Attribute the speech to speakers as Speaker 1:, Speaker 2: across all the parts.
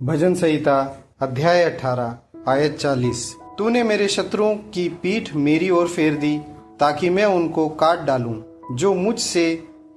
Speaker 1: भजन संहिता अध्याय 18 आयत 40। तूने मेरे शत्रुओं की पीठ मेरी ओर फेर दी ताकि मैं उनको काट डालूं जो मुझसे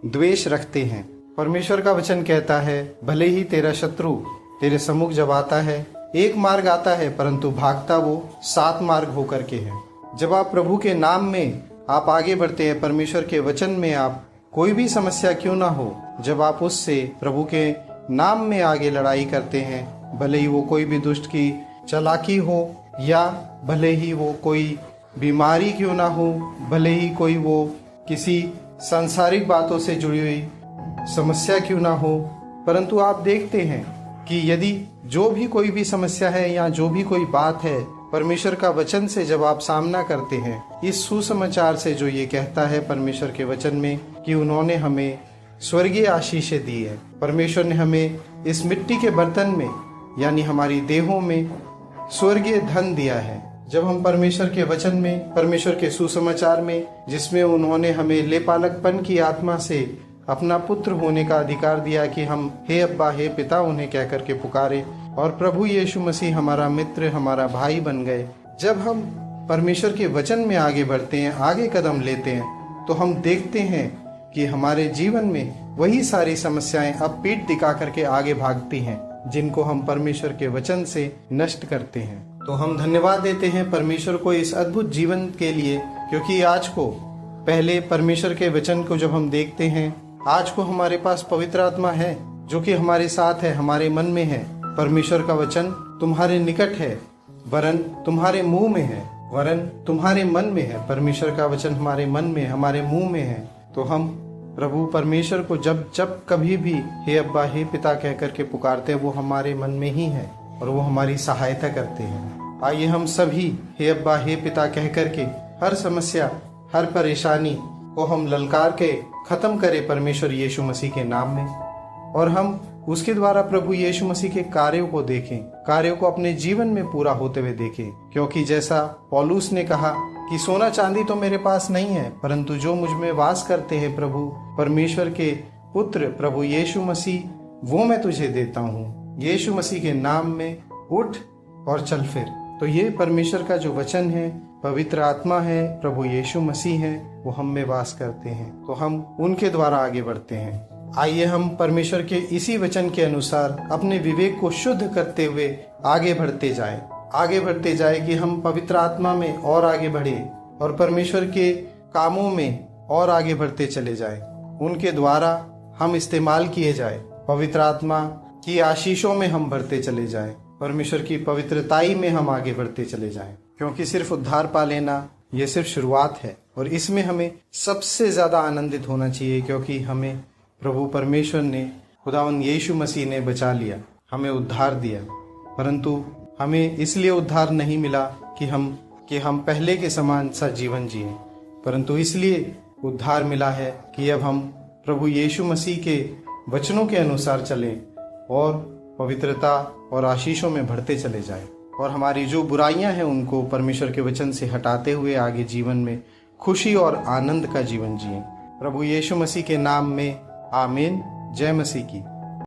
Speaker 1: द्वेष रखते हैं। परमेश्वर का वचन कहता है, भले ही तेरा शत्रु तेरे सम्मुख जब आता है, एक मार्ग आता है परंतु भागता वो 7 मार्ग होकर के है। जब आप प्रभु के नाम में आप आगे बढ़ते हैं, परमेश्वर के वचन में आप कोई भी समस्या क्यों ना हो, जब आप उससे प्रभु के नाम में आगे लड़ाई करते हैं, भले ही वो कोई भी दुष्ट की चालाकी हो या भले ही वो कोई बीमारी क्यों ना हो, भले ही कोई वो किसी सांसारिक बातों से जुड़ी हुई समस्या क्यों ना हो, परंतु आप देखते हैं कि यदि जो भी कोई भी समस्या है या जो भी कोई बात है, परमेश्वर का वचन से जब आप सामना करते हैं, इस सुसमाचार से जो ये कहता है परमेश्वर के वचन में कि उन्होंने हमें स्वर्गीय आशीषें दी है, परमेश्वर ने हमें इस मिट्टी के बर्तन में यानी हमारी देहों में स्वर्गीय धन दिया है। जब हम परमेश्वर के वचन में, परमेश्वर के सुसमाचार में, जिसमें उन्होंने हमें लेपालकपन की आत्मा से अपना पुत्र होने का अधिकार दिया कि हम हे अब्बा हे पिता उन्हें कह करके पुकारे, और प्रभु यीशु मसीह हमारा मित्र, हमारा भाई बन गए। जब हम परमेश्वर के वचन में आगे बढ़ते हैं, आगे कदम लेते हैं, तो हम देखते हैं कि हमारे जीवन में वही सारी समस्याएं अब पीठ दिखा करके आगे भागती हैं, जिनको हम परमेश्वर के वचन से नष्ट करते हैं। तो हम धन्यवाद देते हैं परमेश्वर को इस अद्भुत जीवन के लिए, क्योंकि आज को पहले परमेश्वर के वचन को जब हम देखते हैं, आज को हमारे पास पवित्र आत्मा है जो कि हमारे साथ है, हमारे मन में है। परमेश्वर का वचन तुम्हारे निकट है, वरन तुम्हारे मुंह में है, वरन तुम्हारे मन में है। परमेश्वर का वचन हमारे मन में, हमारे मुंह में है। तो हम प्रभु परमेश्वर को जब जब कभी भी हे अब्बा हे पिता कह करके पुकारते हैं, वो हमारे मन में ही है और वो हमारी सहायता करते हैं। आइए हम सभी हे अब्बा हे पिता कह करके हर समस्या, हर परेशानी को हम ललकार के खत्म करें परमेश्वर यीशु मसीह के नाम में, और हम उसके द्वारा प्रभु यीशु मसीह के कार्यों को देखें, कार्यों को अपने जीवन में पूरा होते हुए देखें। क्योंकि जैसा पौलुस ने कहा कि सोना चांदी तो मेरे पास नहीं है, परंतु जो मुझ में वास करते हैं प्रभु परमेश्वर के पुत्र प्रभु यीशु मसीह, वो मैं तुझे देता हूँ। यीशु मसीह के नाम में उठ और चल फिर। तो ये परमेश्वर का जो वचन है, पवित्र आत्मा है, प्रभु यीशु मसीह है, वो हम में वास करते हैं, तो हम उनके द्वारा आगे बढ़ते हैं। आइए हम परमेश्वर के इसी वचन के अनुसार अपने विवेक को शुद्ध करते हुए आगे बढ़ते जाए कि हम पवित्र आत्मा में और आगे बढ़े और परमेश्वर के कामों में और आगे बढ़ते चले जाए। उनके द्वारा हम इस्तेमाल किए जाए, पवित्र आत्मा की आशीषों में हम बढ़ते चले जाए, परमेश्वर की पवित्रताई में हम आगे बढ़ते चले जाएं। क्योंकि सिर्फ उद्धार पा लेना ये सिर्फ शुरुआत है, और इसमें हमें सबसे ज्यादा आनंदित होना चाहिए, क्योंकि हमें प्रभु परमेश्वर ने, खुदावंद यीशु मसीह ने बचा लिया, हमें उद्धार दिया। परंतु हमें इसलिए उद्धार नहीं मिला कि हम पहले के समान सा जीवन जिए, परंतु इसलिए उद्धार मिला है कि अब हम प्रभु यीशु मसीह के वचनों के अनुसार चलें और पवित्रता और आशीषों में बढ़ते चले जाएं, और हमारी जो बुराइयां हैं उनको परमेश्वर के वचन से हटाते हुए आगे जीवन में खुशी और आनंद का जीवन जिएं। प्रभु यीशु मसीह के नाम में आमीन। जय मसीह की।